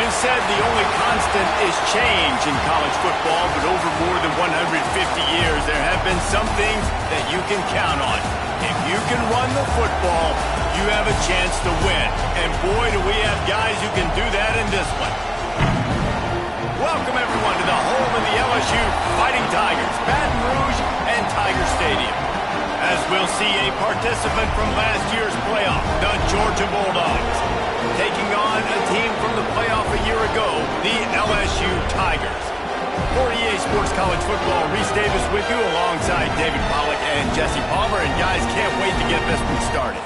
been said the only constant is change in college football, but over more than 150 years, there have been some things that you can count on. If you can run the football, you have a chance to win. And boy, do we have guys who can do that in this one. Welcome, everyone, to the home of the LSU Fighting Tigers, Baton Rouge and Tiger Stadium. As we'll see a participant from last year's playoff, the Georgia Bulldogs, taking on a team from the playoff a year ago, the LSU Tigers. For EA Sports College Football, Reese Davis with you alongside David Pollack and Jesse Palmer. And guys, can't wait to get this one started.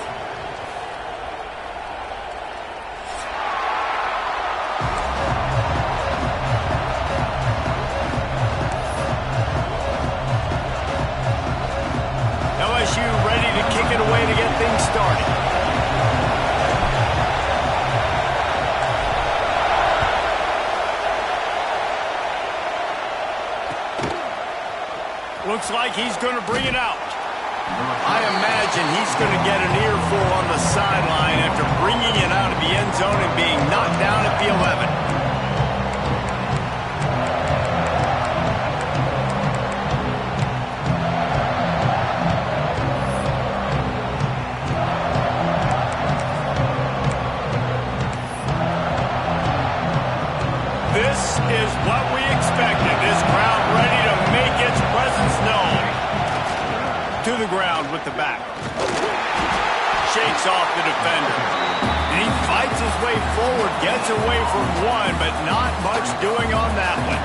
LSU ready to kick it away to get things started. Looks like he's going to bring it out. I imagine he's going to get an earful on the sideline after bringing it out of the end zone and being knocked down at the 11. This is what we expected. This crowd ready to make its presence known. To the ground with the back. Shakes off the defender. And he fights his way forward, gets away from one, but not much doing on that one.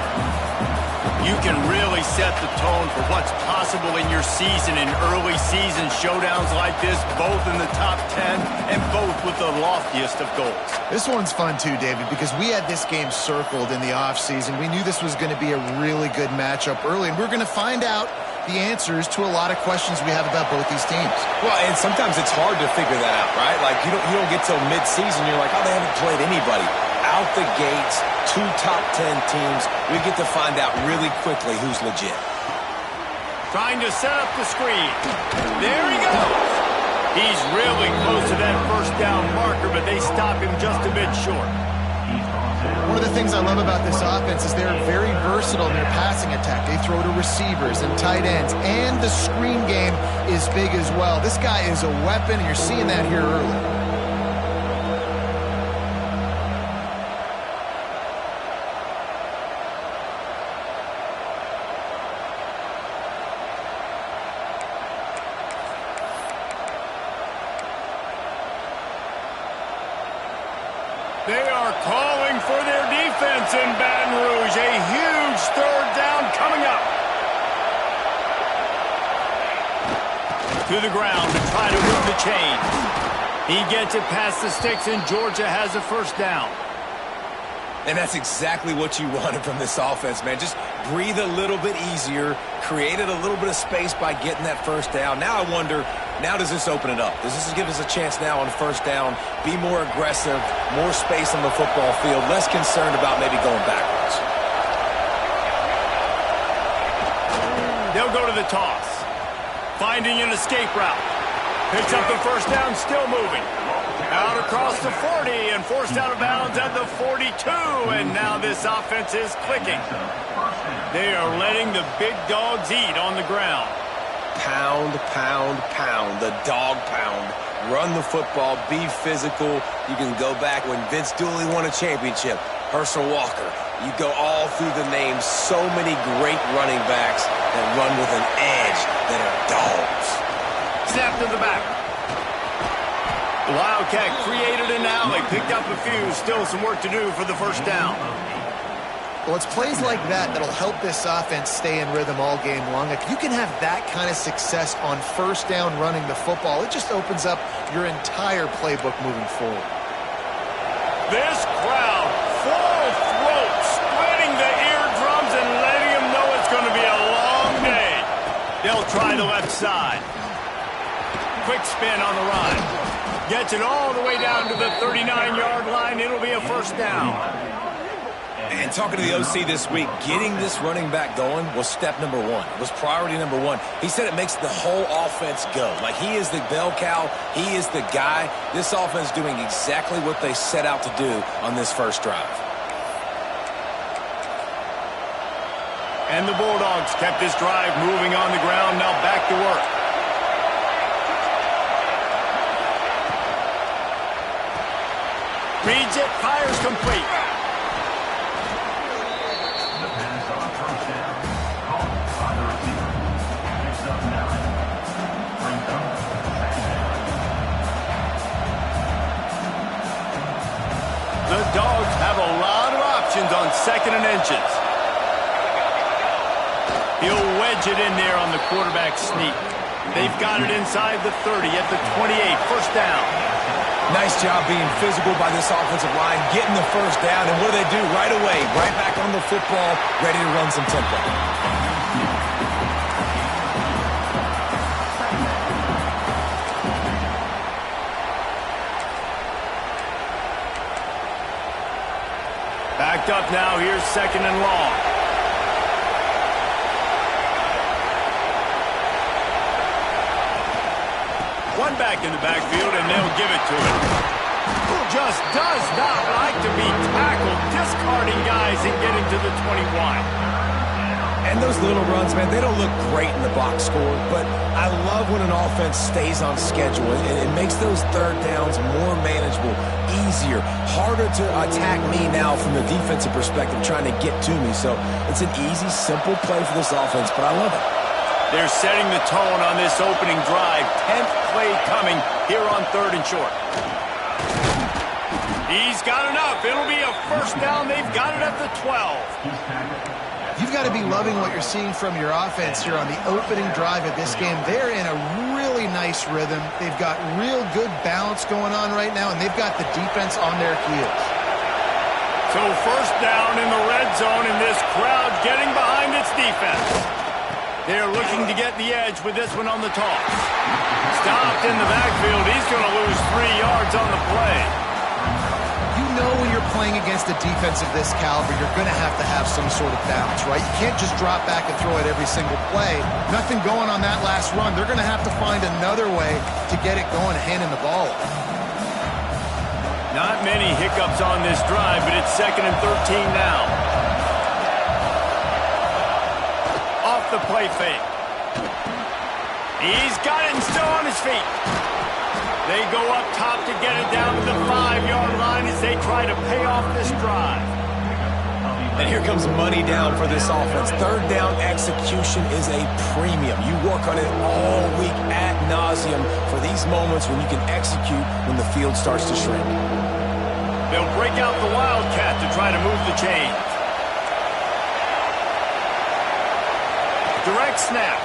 You can really set the tone for what's possible in your season in early season showdowns like this, both in the top 10 and both with the loftiest of goals. This one's fun too, David, because we had this game circled in the offseason. We knew this was going to be a really good matchup early, and we're going to find out the answers to a lot of questions we have about both these teams. Well, and sometimes it's hard to figure that out, right? Like, you don't get till mid-season, you're like, oh, they haven't played anybody. Out the gates, 2 top 10 teams, we get to find out really quickly who's legit. Trying to set up the screen. There he goes. He's really close to that first down marker, but they stop him just a bit short. One of the things I love about this offense is they're very versatile in their passing attack. They throw to receivers and tight ends, and the screen game is big as well. This guy is a weapon, and you're seeing that here early. They are calling for their defense in Baton Rouge. A huge third down coming up. To the ground to try to move the chains. He gets it past the sticks, and Georgia has a first down. And that's exactly what you wanted from this offense, man. Just breathe a little bit easier, created a little bit of space by getting that first down. Now I wonder, now does this open it up? Does this give us a chance now on first down, be more aggressive, more space on the football field, less concerned about maybe going backwards? They'll go to the toss. Finding an escape route. Picks up the first down, still moving. Out across the 40 and forced out of bounds at the 42. And now this offense is clicking. They are letting the big dogs eat on the ground. Pound, pound, pound. The dog pound. Run the football. Be physical. You can go back when Vince Dooley won a championship. Herschel Walker. You go all through the names. So many great running backs that run with an edge that are dogs. Snap to the back. The Wildcat created an alley, picked up a few, still some work to do for the first down. Well, it's plays like that that'll help this offense stay in rhythm all game long. If you can have that kind of success on first down running the football, it just opens up your entire playbook moving forward. This crowd, full throat, splitting the eardrums and letting them know it's going to be a long day. They'll try the left side. Quick spin on the run. Gets it all the way down to the 39-yard line. It'll be a first down. And talking to the OC this week, getting this running back going was step number one. It was priority number one. He said it makes the whole offense go. Like, he is the bell cow. He is the guy. This offense doing exactly what they set out to do on this first drive. And the Bulldogs kept this drive moving on the ground. Now back to work. Reads it, fires complete. The pass on first down. Caught by the receiver. Picks up 9. Brings up second down. The Dogs have a lot of options on 2nd and inches. He'll wedge it in there on the quarterback sneak. They've got it inside the 30 at the 28. First down. Nice job being physical by this offensive line, getting the first down, and what do they do right away? Right back on the football, ready to run some tempo. Backed up now, here's 2nd and long. One back in the backfield, and they'll give it to him. Who just does not like to be tackled, discarding guys and getting to the 21. And those little runs, man, they don't look great in the box score, but I love when an offense stays on schedule. It makes those third downs more manageable, easier, harder to attack me now from the defensive perspective, trying to get to me. So it's an easy, simple play for this offense, but I love it. They're setting the tone on this opening drive. 10th play coming here on 3rd and short. He's got enough. It'll be a first down. They've got it at the 12. You've got to be loving what you're seeing from your offense here on the opening drive of this game. They're in a really nice rhythm. They've got real good balance going on right now, and they've got the defense on their heels. So first down in the red zone, and this crowd getting behind its defense. They're looking to get the edge with this one on the toss. Stopped in the backfield. He's going to lose 3 yards on the play. You know when you're playing against a defense of this caliber, you're going to have some sort of balance, right? You can't just drop back and throw it every single play. Nothing going on that last run. They're going to have to find another way to get it going, handing the ball off. Not many hiccups on this drive, but it's 2nd and 13 now. Off the play fake. He's got it and still on his feet. They go up top to get it down to the 5-yard line as they try to pay off this drive. And here comes money down for this offense. Third down execution is a premium. You work on it all week ad nauseum for these moments when you can execute when the field starts to shrink. They'll break out the Wildcat to try to move the chains. Direct snap.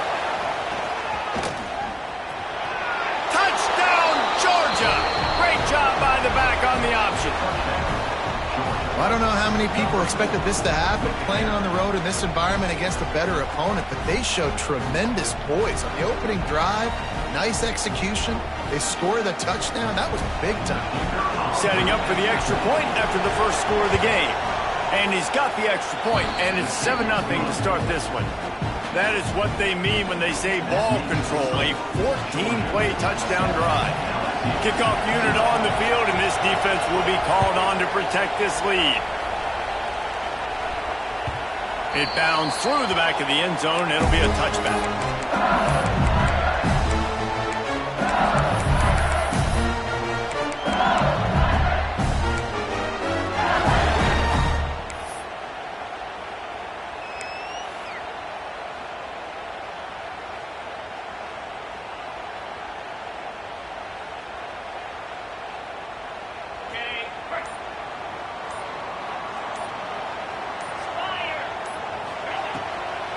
Touchdown, Georgia! Great job by the back on the option. Well, I don't know how many people expected this to happen, playing on the road in this environment against a better opponent, but they showed tremendous poise on the opening drive. Nice execution. They scored a touchdown. That was big time. Setting up for the extra point after the first score of the game. And he's got the extra point, and it's 7-0 to start this one. That is what they mean when they say ball control, a 14-play touchdown drive. Kickoff unit on the field, and this defense will be called on to protect this lead. It bounds through the back of the end zone, and it'll be a touchback.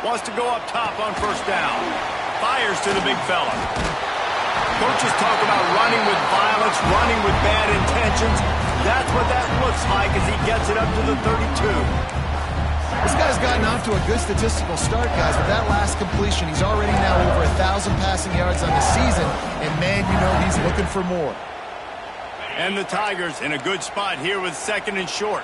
Wants to go up top on first down. Fires to the big fella. Coaches talk about running with violence, running with bad intentions. That's what that looks like as he gets it up to the 32. This guy's gotten off to a good statistical start, guys. With that last completion, he's already now over 1,000 passing yards on the season. And, man, you know he's looking for more. And the Tigers in a good spot here with 2nd and short.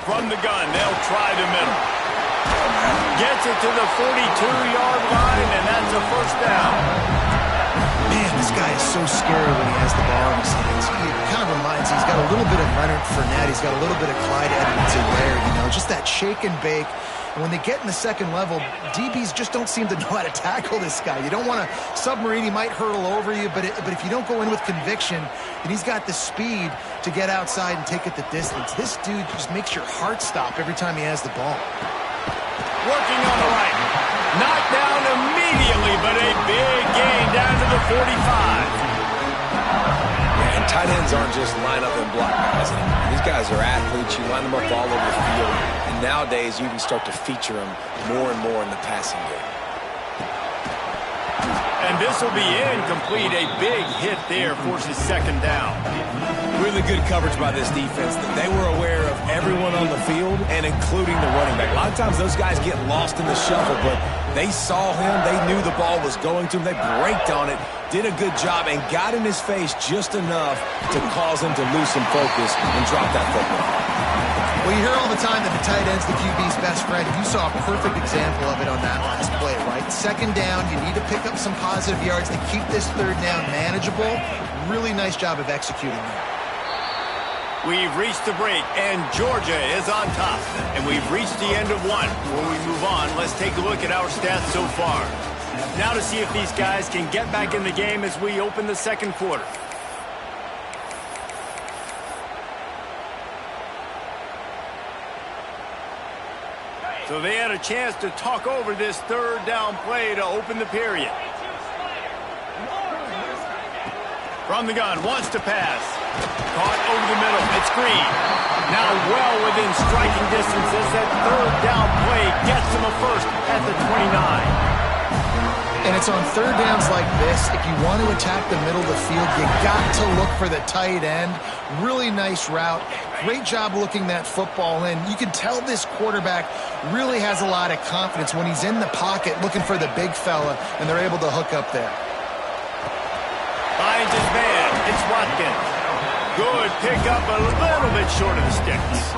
From the gun, they'll try the middle. Gets it to the 42-yard line, and that's a first down. Man, This guy is so scary when he has the ball in his hands. He kind of reminds me, he's got a little bit of Leonard Fournette. He's got a little bit of Clyde Edwards-Helaire, you know, just that shake and bake. And when they get in the second level, DBs just don't seem to know how to tackle this guy. You don't want to submarine. He might hurtle over you, but if you don't go in with conviction, then he's got the speed to get outside and take it the distance. This dude just makes your heart stop every time he has the ball. Working on the right. Knocked down immediately, but a big gain down to the 45. And tight ends aren't just line up and block guys anymore. These guys are athletes. You line them up all over the field. And nowadays, you can start to feature them more and more in the passing game. And this will be incomplete. A big hit there forces second down. Really good coverage by this defense. They were aware of everyone on the field and including the running back. A lot of times those guys get lost in the shuffle, but they saw him. They knew the ball was going to him. They braked on it, did a good job, and got in his face just enough to cause him to lose some focus and drop that football. Well, you hear all the time that the tight end's the QB's best friend. You saw a perfect example of it on that last play, right? Second down, you need to pick up some positive yards to keep this third down manageable. Really nice job of executing that. We've reached the break, and Georgia is on top. And we've reached the end of one. Before we move on, let's take a look at our stats so far. Now to see if these guys can get back in the game as we open the second quarter. So they had a chance to talk over this third down play to open the period. From the gun, wants to pass. Caught over the middle. It's Green. Now well within striking distance as that third down play gets him a first at the 29. And it's on third downs like this, if you want to attack the middle of the field, you got to look for the tight end. Really nice route. Great job looking that football in. You can tell this quarterback really has a lot of confidence when he's in the pocket looking for the big fella, and they're able to hook up there. Finds his man. It's Watkins. Good pickup, a little bit short of the sticks.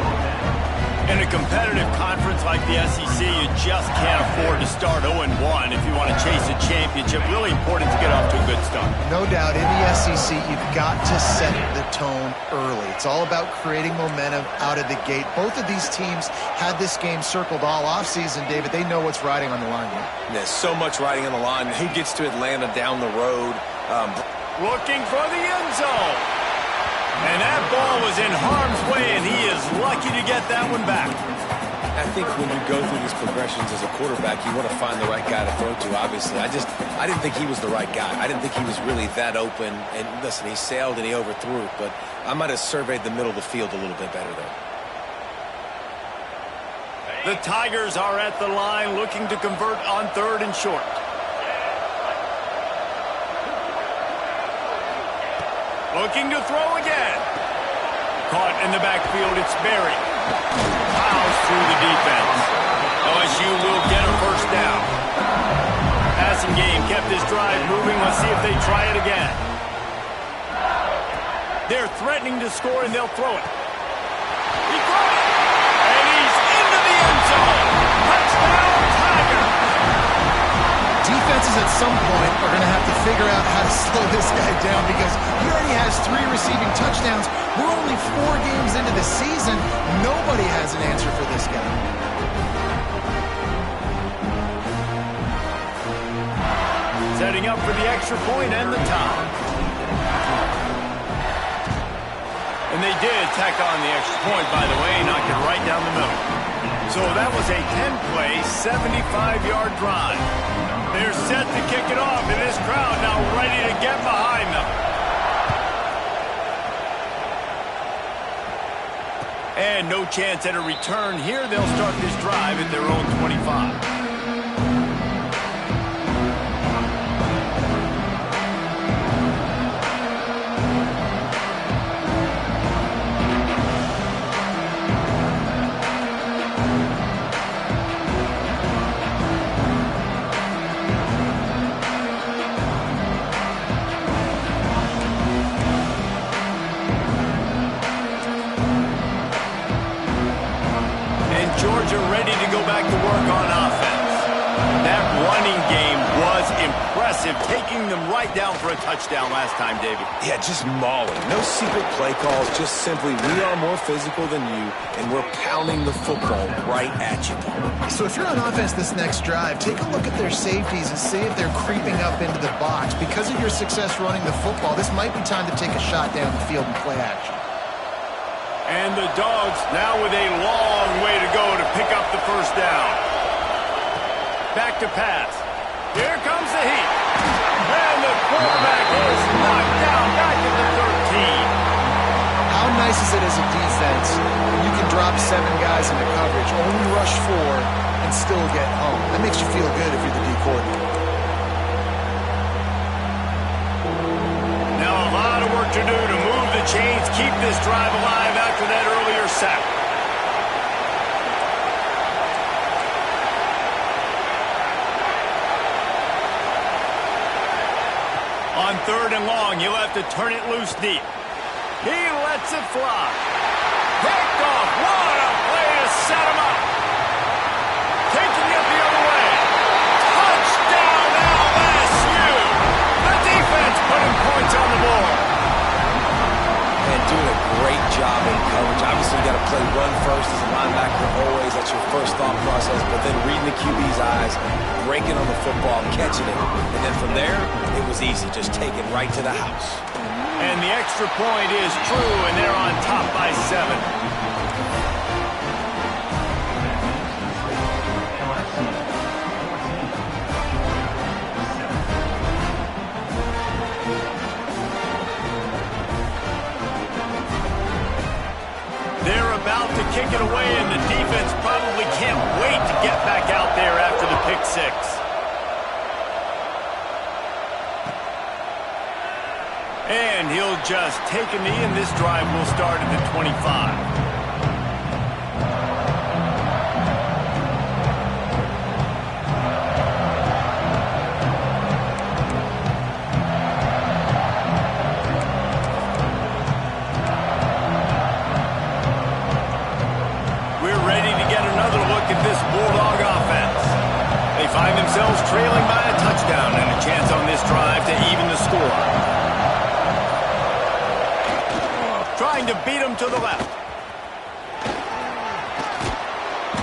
In a competitive conference like the SEC, you just can't afford to start 0-1 if you want to chase a championship. Really important to get off to a good start. No doubt, in the SEC, you've got to set the tone early. It's all about creating momentum out of the gate. Both of these teams had this game circled all offseason, David. They know what's riding on the line here. There's so much riding on the line. Who gets to Atlanta down the road? Looking for the end zone. And that ball was in harm's way, and he is lucky to get that one back. I think when you go through these progressions as a quarterback, you want to find the right guy to throw to, obviously. I didn't think he was the right guy. I didn't think he was really that open. And listen, he sailed and he overthrew it, but I might have surveyed the middle of the field a little bit better there. The Tigers are at the line looking to convert on third and short. Looking to throw again. Caught in the backfield, it's Berry. Fouls through the defense. LSU will get a first down. Passing game kept this drive moving. Let's see if they try it again. They're threatening to score, and they'll throw it. He caught it. And he's into the end zone. Touchdown, Tiger. Defenses at some point are going to have to figure out how to slow this guy down because he already has 3 receiving touchdowns. We're only 4 games into the season. Nobody has an answer for this guy. Setting up for the extra point and the tie. And they did tack on the extra point, by the way, knocked it right down the middle. So that was a 10-play, 75-yard drive. They're set to kick it off, and this crowd now ready to get behind them. And no chance at a return here. They'll start this drive at their own 25. Georgia ready to go back to work on offense. impressive, taking them right down for a touchdown last time, David. Yeah, just mauling. No secret play calls, just simply we are more physical than you, and we're pounding the football right at you. So if you're on offense this next drive, take a look at their safeties and see if they're creeping up into the box. Because of your success running the football, this might be time to take a shot down the field and play action. And the Dogs now with a long way to go to pick up the first down. Back to pass. Here comes the heat. And the quarterback is knocked down back at the 13. How nice is it as a defense when you can drop 7 guys into coverage, only rush 4, and still get home? That makes you feel good if you're the D coordinator. Now a lot of work to do to move the chains, keep this drive alive after that earlier sack. On 3rd and long, he'll have to turn it loose deep. He lets it fly. Picked off. What a play to set him up. Taking it the other way. Touchdown LSU. The defense putting points on the board. And doing a great job in coverage. Obviously, you got to play run first as a linebacker always. That's your first thought process. But then reading the QB's eyes, breaking on the football, catching it. And then from there, it was easy. Just take it right to the house. And the extra point is true, and they're on top by 7. They're about to kick it away, and the defense probably can't wait to get back out there after the pick 6. And he'll just take a knee, and this drive will start at the 25. We're ready to get another look at this Bulldog offense. They find themselves trailing by a touchdown and a chance on this drive to even the score. Trying to beat him to the left.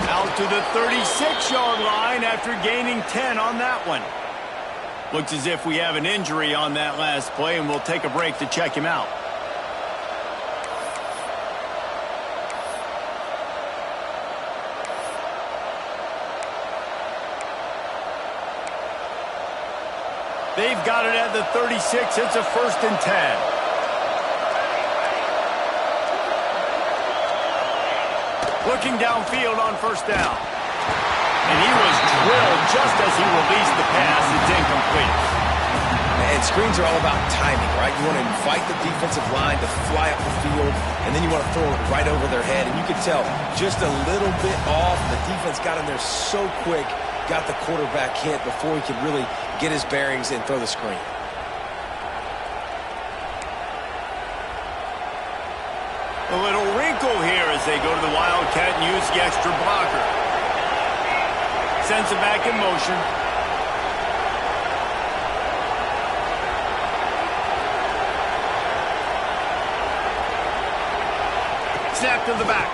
Out to the 36-yard line after gaining 10 on that one. Looks as if we have an injury on that last play, and we'll take a break to check him out. They've got it at the 36. It's a 1st and 10. Looking downfield on 1st down. And he was drilled just as he released the pass. It's incomplete. And screens are all about timing, right? You want to invite the defensive line to fly up the field, and then you want to throw it right over their head. And you can tell just a little bit off. The defense got in there so quick, got the quarterback hit before he could really get his bearings and throw the screen. A little wrinkle here as they go to the Wildcat and use the extra blocker. Sends it back in motion. Snap to the back.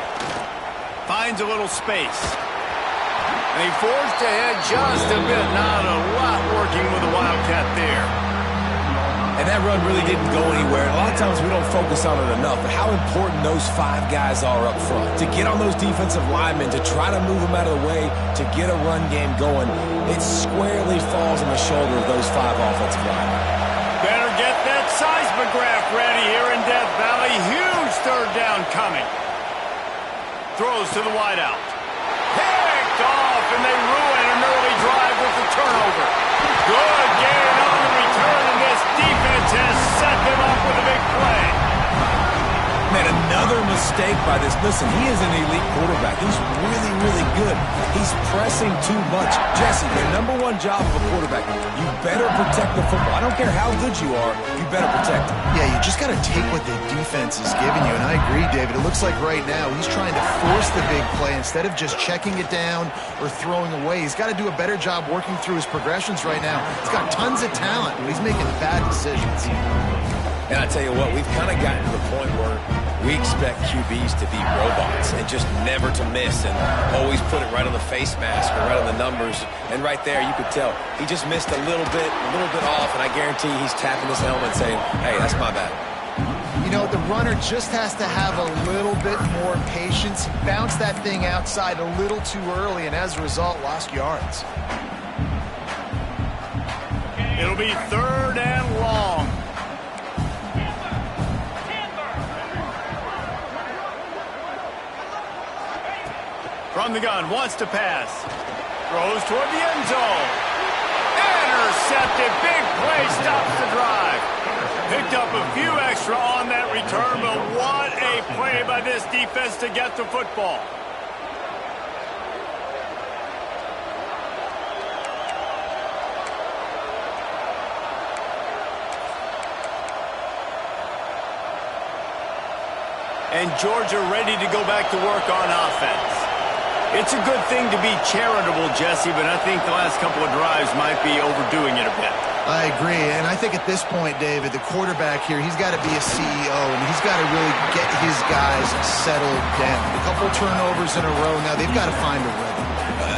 Finds a little space. And he forced ahead just a bit. Not a lot working with the Wildcat there. And that run really didn't go anywhere. A lot of times we don't focus on it enough, but how important those 5 guys are up front. To get on those defensive linemen, to try to move them out of the way, to get a run game going, it squarely falls on the shoulder of those 5 offensive linemen. Better get that seismograph ready here in Death Valley. Huge 3rd down coming. Throws to the wideout. Picked off, and they ruin an early drive with the turnover. Good gain on the return, and this defense has set them up with a big play. Man, another mistake by this. Listen, he is an elite quarterback. He's really, really good. He's pressing too much. Jesse, the number one job of a quarterback, you better protect the football. I don't care how good you are, you better protect it. Yeah, you just got to take what the defense is giving you, and I agree, David. It looks like right now he's trying to force the big play instead of just checking it down or throwing away. He's got to do a better job working through his progressions right now. He's got tons of talent, but he's making bad decisions. And I tell you what, we've kind of gotten to the point where we expect QBs to be robots and just never to miss and always put it right on the face mask or right on the numbers. And right there, you could tell he just missed a little bit off, and I guarantee he's tapping his helmet saying, hey, that's my bad. You know, the runner just has to have a little bit more patience. Bounce that thing outside a little too early, and as a result, lost yards. It'll be 3rd and long. From the gun, wants to pass. Throws toward the end zone. Intercepted. Big play, stops the drive. Picked up a few extra on that return, but what a play by this defense to get the football. And Georgia ready to go back to work on offense. It's a good thing to be charitable, Jesse, but I think the last couple of drives might be overdoing it a bit. I agree, and I think at this point, David, the quarterback here, he's got to be a CEO, and he's got to really get his guys settled down. A couple turnovers in a row now, they've got to find a rhythm.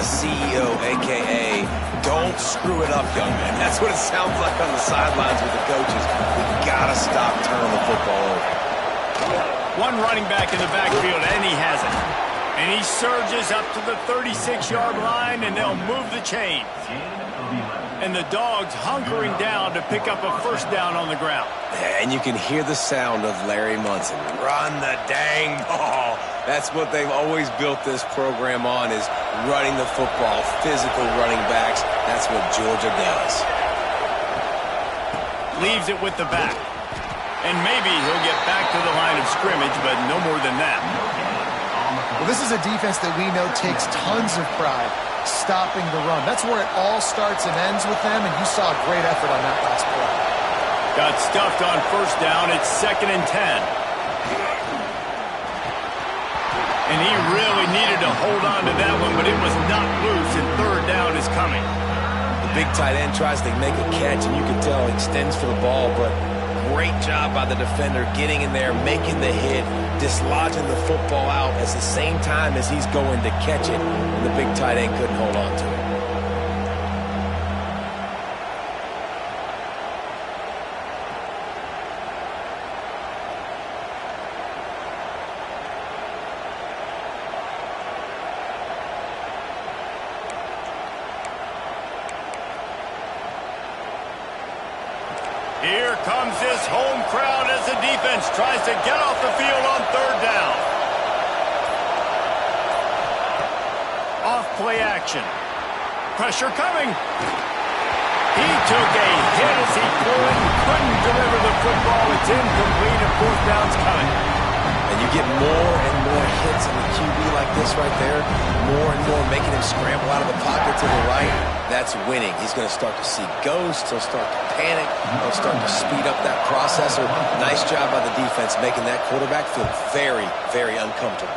CEO, a.k.a. don't screw it up, young man. That's what it sounds like on the sidelines with the coaches. We've got to stop turning the football over. One running back in the backfield, and he has it. And he surges up to the 36-yard line, and they'll move the chains. And the Dogs hunkering down to pick up a first down on the ground. And you can hear the sound of Larry Munson. Run the dang ball. That's what they've always built this program on, is running the football, physical running backs. That's what Georgia does. Leaves it with the back. And maybe he'll get back to the line of scrimmage, but no more than that. Well, this is a defense that we know takes tons of pride stopping the run. That's where it all starts and ends with them, and you saw a great effort on that last play. Got stuffed on first down. It's 2nd and 10. And he really needed to hold on to that one, but it was not loose, and 3rd down is coming. The big tight end tries to make a catch, and you can tell he extends for the ball, but great job by the defender getting in there, making the hit, dislodging the football out at the same time as he's going to catch it, and the big tight end couldn't hold on to it. Here comes this home crowd as the defense tries to get off the field on 3rd down. Off play action. Pressure coming. He took a hit as he couldn't deliver the football. It's incomplete, and 4th down's coming. And you get more and more hits on the QB like this right there, more and more making him scramble out of the pocket to the right. That's winning. He's going to start to see ghosts. He'll start to panic. He'll start to speed up that processor. Nice job by the defense making that quarterback feel very, very uncomfortable.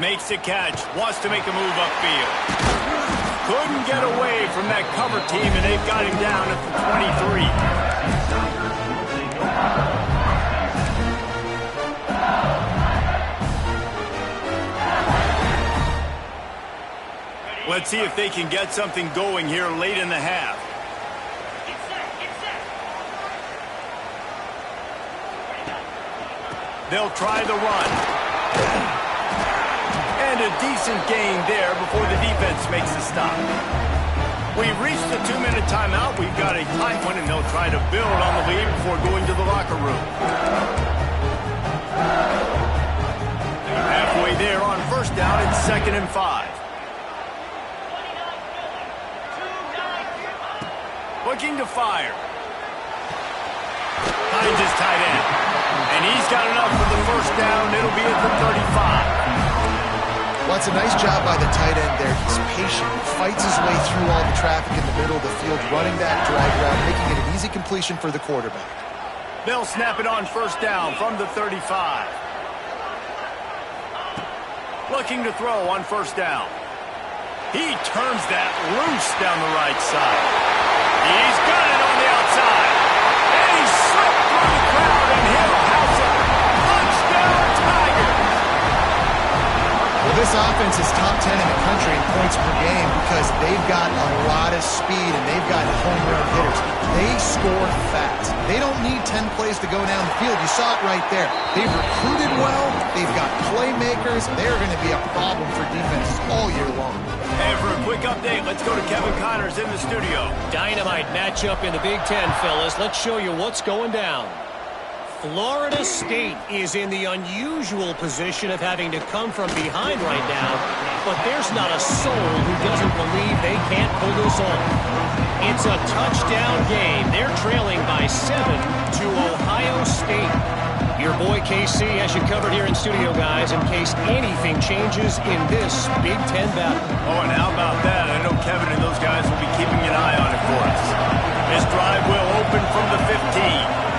Makes the catch. Wants to make a move upfield. Couldn't get away from that cover team, and they've got him down at the 23. Let's see if they can get something going here late in the half. They'll try the run. And a decent gain there before the defense makes the stop. We've reached the 2-minute timeout. We've got a tight one, and they'll try to build on the lead before going to the locker room. Halfway there on first down, it's 2nd and 5. Looking to fire. Finds his tight end. And he's got enough for the first down. It'll be at the 35. Well, it's a nice job by the tight end there. He's patient. He fights his way through all the traffic in the middle of the field, running that drag route, making it an easy completion for the quarterback. They'll snap it on first down from the 35. Looking to throw on first down. He turns that loose down the right side. He's got it on the outside. And he's slipped through the crowd, and he'll house it. Touchdown, Tiger! Well, this offense is top 10 in the country in points per game because they've got a lot of speed and they've got home run hitters. They score fast. They don't need 10 plays to go down the field. You saw it right there. They've recruited well. They've got playmakers. They're going to be a problem for defenses all year long. And for a quick update, let's go to Kevin Connors in the studio. Dynamite matchup in the Big Ten, fellas. Let's show you what's going down. Florida State is in the unusual position of having to come from behind right now, but there's not a soul who doesn't believe they can't pull this off. It's a touchdown game. They're trailing by 7 to Ohio State. Your boy KC has you covered here in studio, guys, in case anything changes in this Big Ten battle. Oh, and how about that? I know Kevin and those guys will be keeping an eye on it for us. This drive will open from the 15.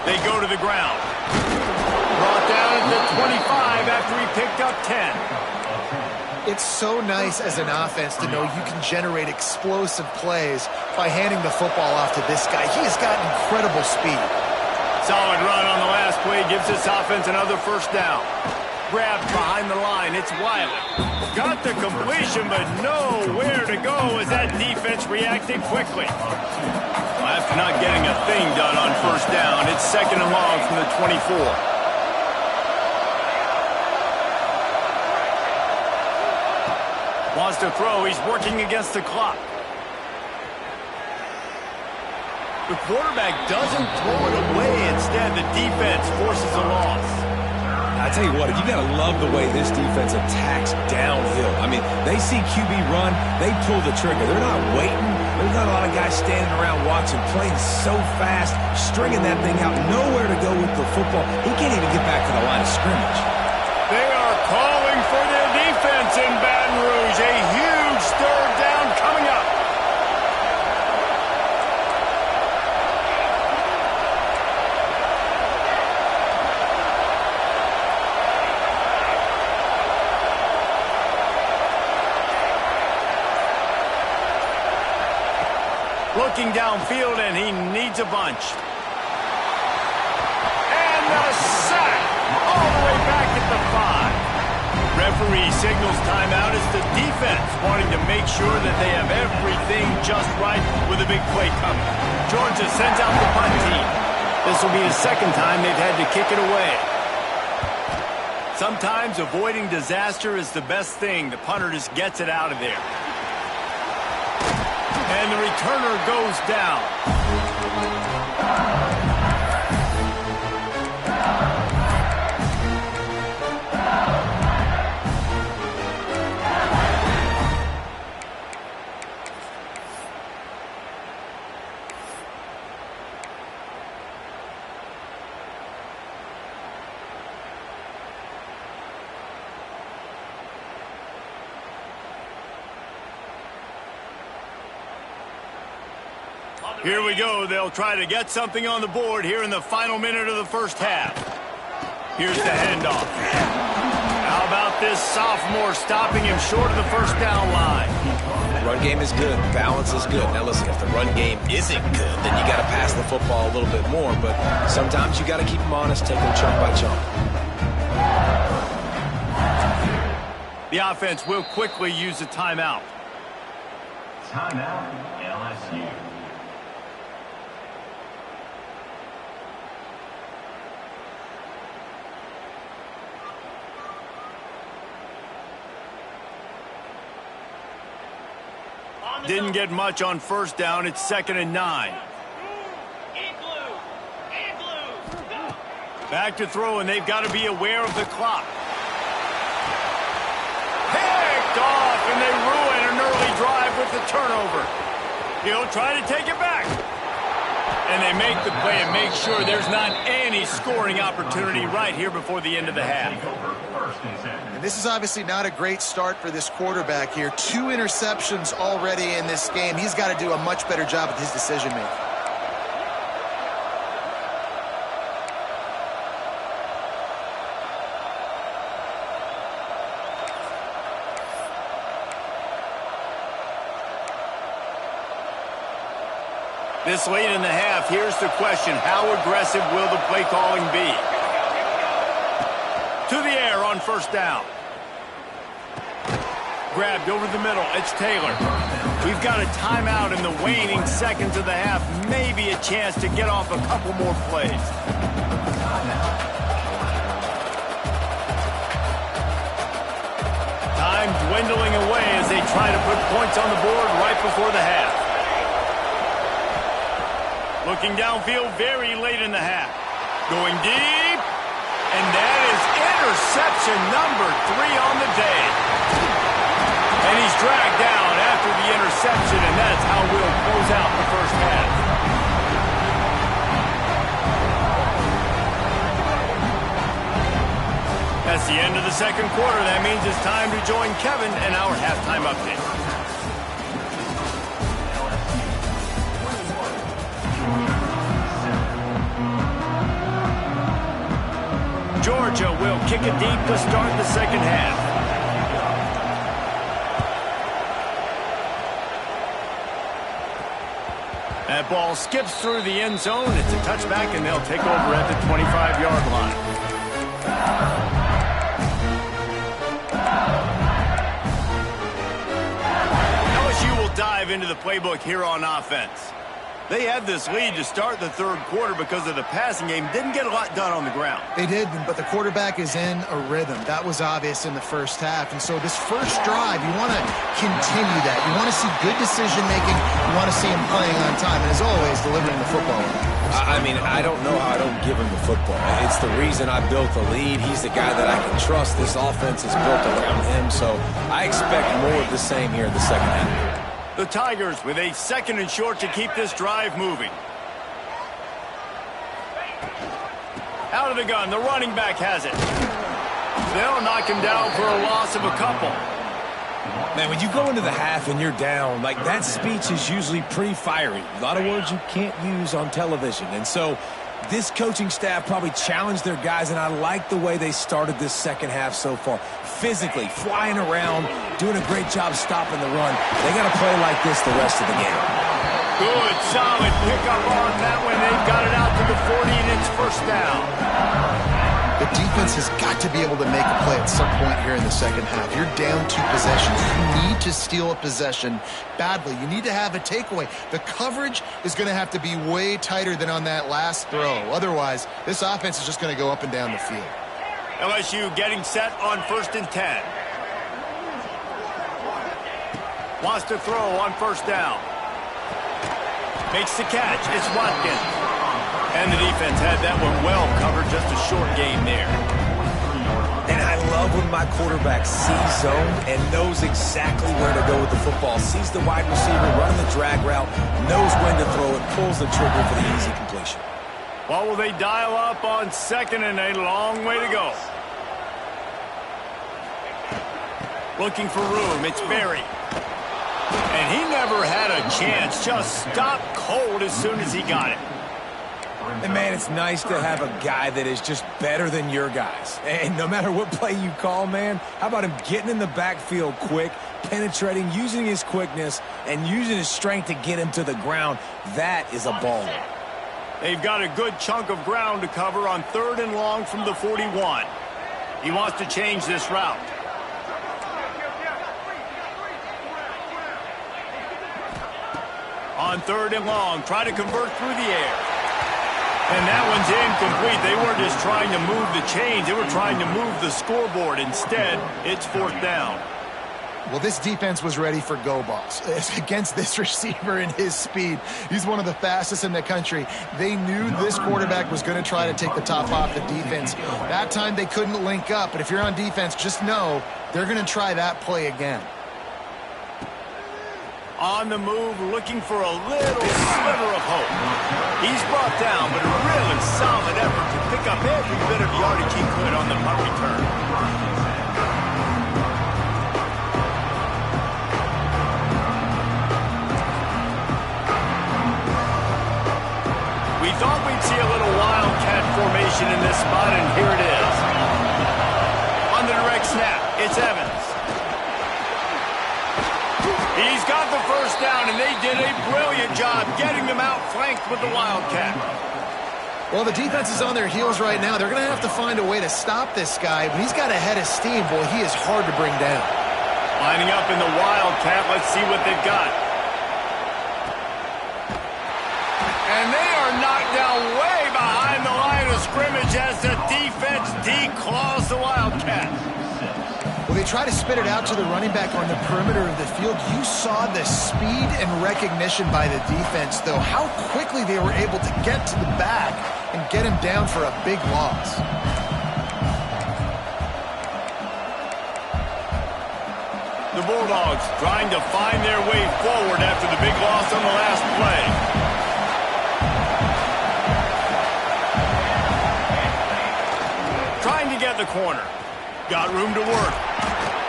They go to the ground. Brought down at the 25 after he picked up 10. It's so nice as an offense to know you can generate explosive plays by handing the football off to this guy. He has got incredible speed. Solid run on the last play gives this offense another first down. Grabbed behind the line. It's Wiley. Got the completion, but nowhere to go as that defense reacted quickly. After not getting a thing done on first down, it's second and long from the 24. Wants to throw. He's working against the clock. The quarterback doesn't throw it away. Instead, the defense forces a loss. I tell you what, you got to love the way this defense attacks downhill. I mean, they see QB run, they pull the trigger. They're not waiting. There's not a lot of guys standing around watching, playing so fast, stringing that thing out, nowhere to go with the football. He can't even get back to the line of scrimmage. They are calling for their defense in Baton Rouge. A huge third down coming up. Looking downfield, and he needs a bunch. And a sack all the way back at the 5. Referee signals timeout as the defense wanting to make sure that they have everything just right with a big play coming. Georgia sends out the punt team. This will be the second time they've had to kick it away. Sometimes avoiding disaster is the best thing. The punter just gets it out of there. And the returner goes down. Here we go. They'll try to get something on the board here in the final minute of the first half. Here's the handoff. How about this sophomore stopping him short of the first down line? Run game is good. Balance is good. Now listen, if the run game isn't good, then you got to pass the football a little bit more. But sometimes you got to keep them honest, take them chunk by chunk. The offense will quickly use a timeout. Timeout, LSU. Didn't get much on first down. It's second and 9. Back to throw, and they've got to be aware of the clock. Picked off, and they ruin an early drive with the turnover. He'll try to take it back. And they make the play and make sure there's not any scoring opportunity right here before the end of the half. And this is obviously not a great start for this quarterback here. 2 interceptions already in this game. He's got to do a much better job with his decision-making. This late in the half, here's the question. How aggressive will the play calling be? To the air on first down. Grabbed over the middle. It's Taylor. We've got a timeout in the waning seconds of the half. Maybe a chance to get off a couple more plays. Time dwindling away as they try to put points on the board right before the half. Looking downfield very late in the half. Going deep. And that is interception number 3 on the day. And he's dragged down after the interception, and that's how we'll close out the first half. That's the end of the second quarter. That means it's time to join Kevin in our halftime update. Georgia will kick it deep to start the second half. That ball skips through the end zone. It's a touchback, and they'll take over at the 25-yard line. LSU will dive into the playbook here on offense. They had this lead to start the third quarter because of the passing game. Didn't get a lot done on the ground. They did, but the quarterback is in a rhythm. That was obvious in the first half. And so this first drive, you want to continue that. You want to see good decision-making. You want to see him playing on time. And as always, delivering the football. I mean, I don't know how I don't give him the football. It's the reason I built the lead. He's the guy that I can trust. This offense is built around him. So I expect more of the same here in the second half. The Tigers with a 2nd and short to keep this drive moving. Out of the gun, the running back has it. They'll knock him down for a loss of a couple. Man, when you go into the half and you're down, like that speech is usually pretty fiery. A lot of words you can't use on television. And so this coaching staff probably challenged their guys, and I like the way they started this second half so far. Physically, flying around, doing a great job stopping the run. They got to play like this the rest of the game. Good, solid pickup on that one. They've got it out to the 40, and it's first down. The defense has got to be able to make a play at some point here in the second half. You're down 2 possessions. You need to steal a possession badly. You need to have a takeaway. The coverage is going to have to be way tighter than on that last throw. Otherwise, this offense is just going to go up and down the field. LSU getting set on 1st and 10. Wants to throw on first down. Makes the catch. It's Watkins. And the defense had that one well covered. Just a short gain there. And I love when my quarterback sees zone and knows exactly where to go with the football. Sees the wide receiver running the drag route, knows when to throw it, pulls the trigger for the easy completion. What will they dial up on 2nd and a long way to go? Looking for room. It's Berry. And he never had a chance. Just stopped cold as soon as he got it. And, man, it's nice to have a guy that is just better than your guys. And no matter what play you call, man, how about him getting in the backfield quick, penetrating, using his quickness, and using his strength to get him to the ground? That is a baller. They've got a good chunk of ground to cover on 3rd and long from the 41. He wants to change this route. On 3rd and long, try to convert through the air. And that one's incomplete. They weren't just trying to move the chains. They were trying to move the scoreboard. Instead, it's 4th down. Well, this defense was ready for go balls against this receiver and his speed. He's one of the fastest in the country. They knew this quarterback was going to try to take the top off the defense. That time they couldn't link up, but if you're on defense, just know they're going to try that play again. On the move, looking for a little sliver of hope. He's brought down, but a really solid effort to pick up every bit of yardage he could on the punt return. We thought we'd see a little wildcat formation in this spot, and here it is. On the direct snap, it's Evans. He's got the first down, and they did a brilliant job getting them outflanked with the wildcat. Well, the defense is on their heels right now. They're going to have to find a way to stop this guy, but he's got a head of steam. Boy, he is hard to bring down. Lining up in the wildcat, let's see what they've got. And they are knocked down way behind the line of scrimmage as the defense declaws the wildcat. Well, they try to spit it out to the running back on the perimeter of the field. You saw the speed and recognition by the defense, though, how quickly they were able to get to the back and get him down for a big loss. The Bulldogs trying to find their way forward after the big loss on the last play. Trying to get the corner. Got room to work.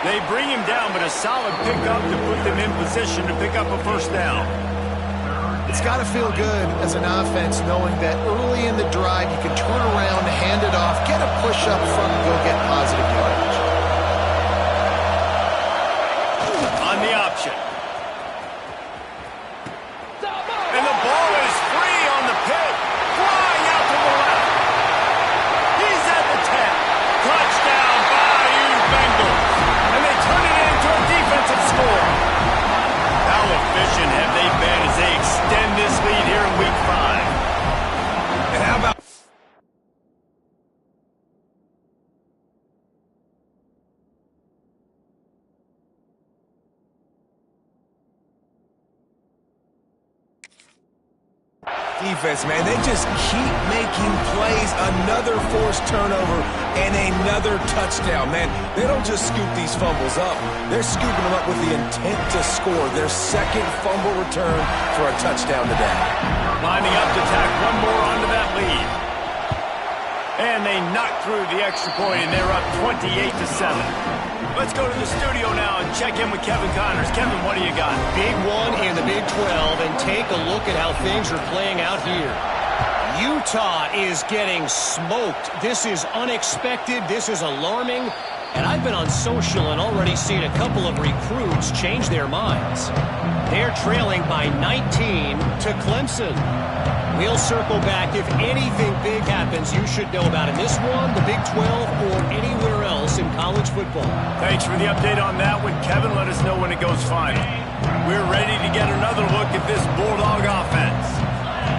They bring him down, but a solid pickup to put them in position to pick up a first down. It's got to feel good as an offense knowing that early in the drive you can turn around, hand it off, get a push up front, and go get positive yardage. On the option. And the ball is free on the pit. Flying out to the left. He's at the 10. Touchdown, Bayou Bengals. And they turn it into a defensive score. How efficient have they been as they extend this lead here in Week 5? And how about... Defense, man, they just keep making plays. Another forced turnover and another touchdown, man. They don't just scoop these fumbles up. They're scooping them up with the intent to score. Their second fumble return for a touchdown today. Lining up to tack one more onto that lead. And they knock through the extra point, and they're up 28-7. Let's go to the studio now and check in with Kevin Connors. Kevin, what do you got? Big one in the Big 12, and take a look at how things are playing out here. Utah is getting smoked. This is unexpected. This is alarming. And I've been on social and already seen a couple of recruits change their minds. They're trailing by 19 to Clemson. We'll circle back. If anything big happens, you should know about it. This one, the Big 12, or anywhere else in college football. Thanks for the update on that one, Kevin. Let us know when it goes final. We're ready to get another look at this Bulldog offense.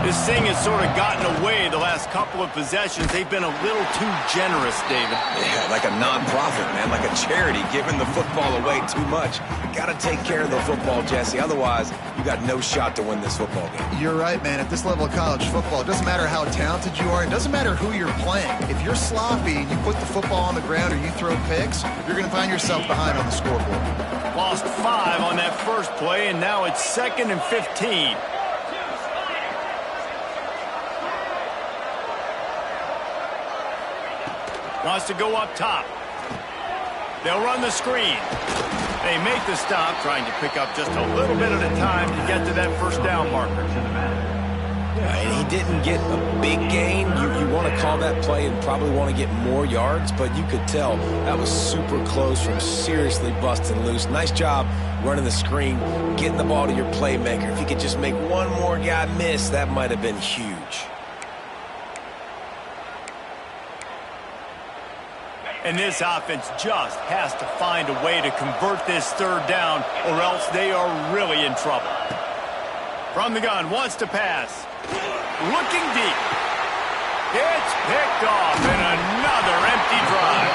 This thing has sort of gotten away the last couple of possessions. They've been a little too generous, David. Yeah, like a non-profit, man, like a charity, giving the football away too much. You got to take care of the football, Jesse. Otherwise, you got no shot to win this football game. You're right, man. At this level of college football, it doesn't matter how talented you are. It doesn't matter who you're playing. If you're sloppy and you put the football on the ground or you throw picks, you're going to find yourself behind on the scoreboard. Lost 5 on that first play, and now it's 2nd and 15. Wants to go up top. They'll run the screen. They make the stop, trying to pick up just a little bit at a time to get to that first down marker. Yeah, and he didn't get a big gain. You want to call that play and probably want to get more yards, but you could tell that was super close from seriously busting loose. Nice job running the screen, getting the ball to your playmaker. If you could just make one more guy miss, that might have been huge. And this offense just has to find a way to convert this third down, or else they are really in trouble. From the gun, wants to pass. Looking deep. It's picked off in another empty drive.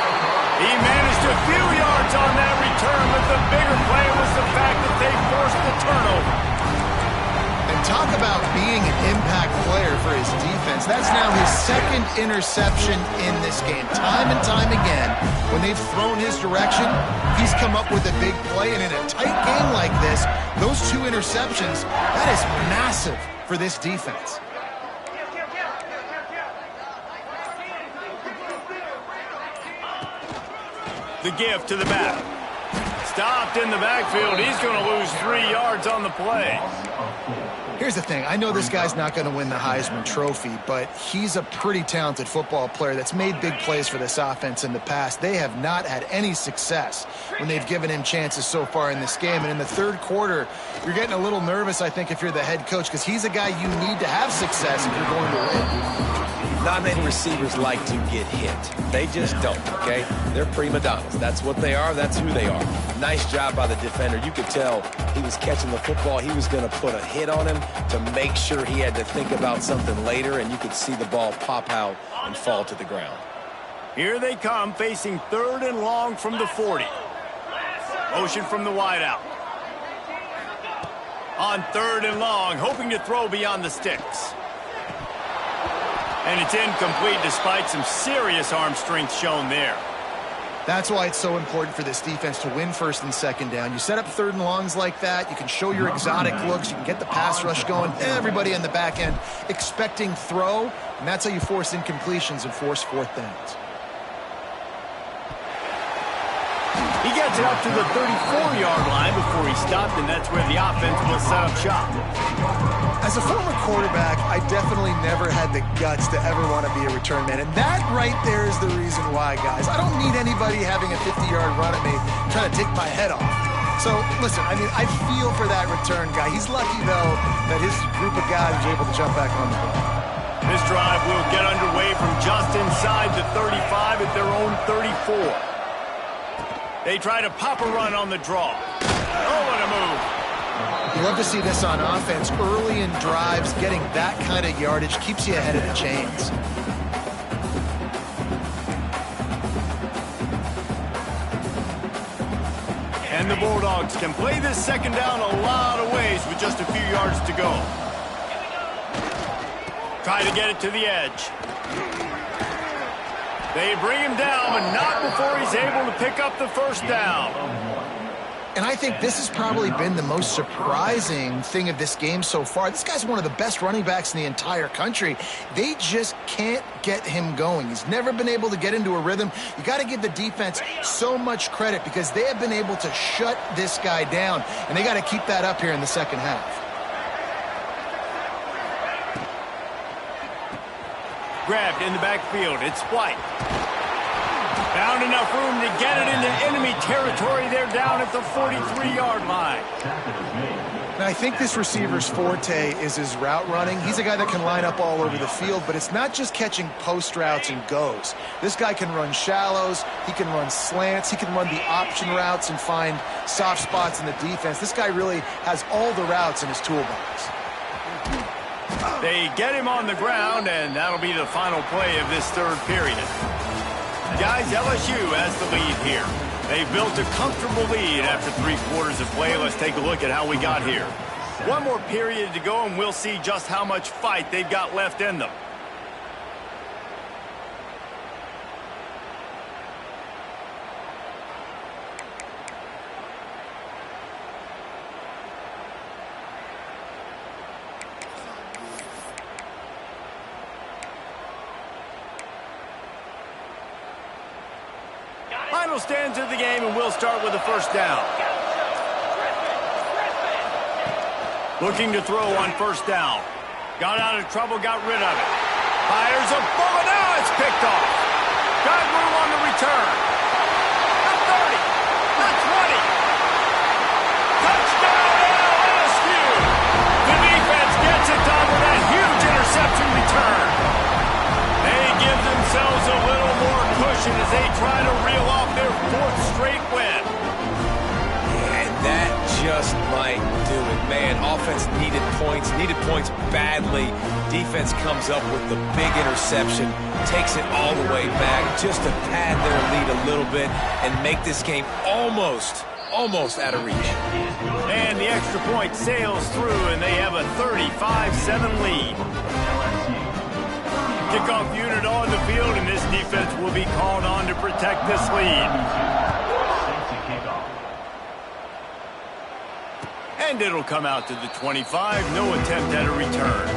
He managed a few yards on that return, but the bigger play was the fact that they forced the turnover. And talk about being an impact player. for his defense. That's now his second interception in this game. Time and time again, when they've thrown his direction, he's come up with a big play. And in a tight game like this, those 2 interceptions, that is massive for this defense. The give to the back. Stopped in the backfield. He's going to lose 3 yards on the play. Here's the thing. I know this guy's not going to win the Heisman Trophy, but he's a pretty talented football player that's made big plays for this offense in the past. They have not had any success when they've given him chances so far in this game. And in the third quarter, you're getting a little nervous, I think, if you're the head coach, because he's a guy you need to have success if you're going to win. Not many receivers like to get hit. They just don't, okay? They're prima donnas. That's what they are. That's who they are. Nice job by the defender. You could tell he was catching the football. He was going to put a hit on him to make sure he had to think about something later, and you could see the ball pop out and fall to the ground. Here they come, facing 3rd and long from the 40. Motion from the wideout. On 3rd and long, hoping to throw beyond the sticks. And it's incomplete despite some serious arm strength shown there. That's why it's so important for this defense to win 1st and 2nd down. You set up 3rd and longs like that. You can show your exotic looks. You can get the pass rush going. Everybody in the back end expecting throw. And that's how you force incompletions and force 4th downs. He gets it up to the 34-yard line before he stopped, and that's where the offense will set up shop. As a former quarterback, I definitely never had the guts to ever want to be a return man. And that right there is the reason why, guys. I don't need anybody having a 50-yard run at me trying to take my head off. So, listen, I mean, I feel for that return guy. He's lucky, though, that his group of guys was able to jump back on the ball. This drive will get underway from just inside the 35 at their own 34. They try to pop a run on the draw. Oh, what a move. You love to see this on offense. Early in drives, getting that kind of yardage keeps you ahead of the chains. And the Bulldogs can play this 2nd down a lot of ways with just a few yards to go. Try to get it to the edge. They bring him down, but not before he's able to pick up the 1st down. And I think this has probably been the most surprising thing of this game so far. This guy's one of the best running backs in the entire country. They just can't get him going. He's never been able to get into a rhythm. You got to give the defense so much credit because they have been able to shut this guy down, and they got to keep that up here in the 2nd half. Grabbed in the backfield. It's White. Found enough room to get it into enemy territory. They're down at the 43-yard line. Now, I think this receiver's forte is his route running. He's a guy that can line up all over the field, but it's not just catching post routes and goes. This guy can run shallows. He can run slants. He can run the option routes and find soft spots in the defense. This guy really has all the routes in his toolbox. They get him on the ground, and that'll be the final play of this 3rd period. Guys, LSU has the lead here. They've built a comfortable lead after 3 quarters of play. Let's take a look at how we got here. One more period to go, and we'll see just how much fight they've got left in them. Final stanza of the game, and we'll start with the 1st down. Looking to throw on 1st down. Got out of trouble, got rid of it. Fires a bullet. Now it's picked off. Got room on the return. The 30. The 20. Touchdown LSU. The defense gets it done with that huge interception return. They give themselves a little more cushion as they try to reel off their 4th straight win. And that just might do it, man. Offense needed points badly. Defense comes up with the big interception, takes it all the way back just to pad their lead a little bit and make this game almost out of reach. And the extra point sails through, and they have a 35-7 lead. Kickoff unit on the field, and this defense will be called on to protect this lead. Safety kickoff. And it'll come out to the 25. No attempt at a return.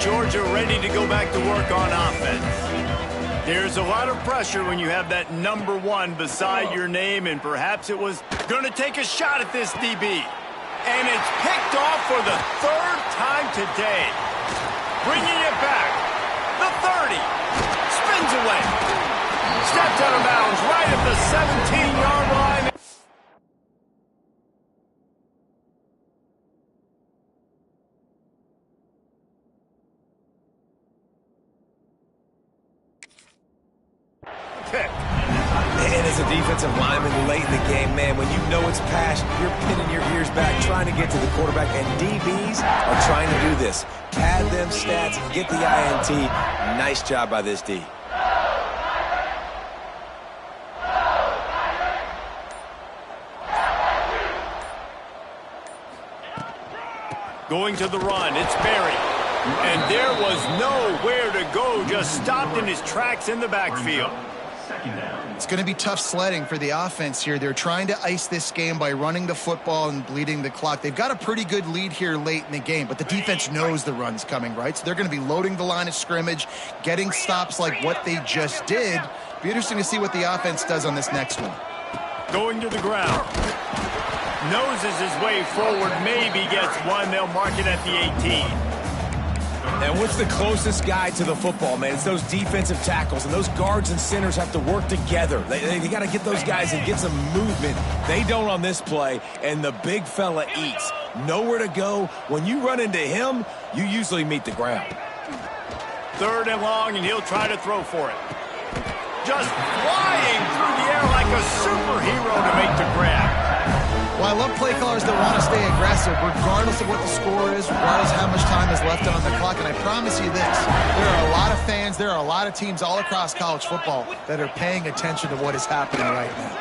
Georgia ready to go back to work on offense. There's a lot of pressure when you have that number 1 beside your name, and perhaps it was going to take a shot at this DB. And it's picked off for the 3rd time today. Bringing it back. The 30. Spins away. Steps out of bounds right at the 17-yard line. And as a defensive lineman late in the game, man, when you know it's passion, you're pinning your ears back, trying to get to the quarterback, and DBs are trying to do this. Pad them stats, get the INT. Nice job by this D. Going to the run, it's Barry. And there was nowhere to go, just stopped in his tracks in the backfield. It's going to be tough sledding for the offense here. They're trying to ice this game by running the football and bleeding the clock. They've got a pretty good lead here late in the game, but the defense knows the run's coming, right? So they're going to be loading the line of scrimmage, getting stops like what they just did. Be interesting to see what the offense does on this next one. Going to the ground. Noses his way forward, maybe gets one. They'll mark it at the 18. And what's the closest guy to the football, man? It's those defensive tackles, and those guards and centers have to work together. They got to get those guys and get some movement. They don't on this play, and the big fella eats. Nowhere to go. When you run into him, you usually meet the ground. 3rd and long, and he'll try to throw for it. Just flying through the air like a superhero to make the grab. Well, I love play callers that want to stay aggressive, regardless of what the score is, regardless of how much time is left on the clock. And I promise you this, there are a lot of fans, there are a lot of teams all across college football that are paying attention to what is happening right now.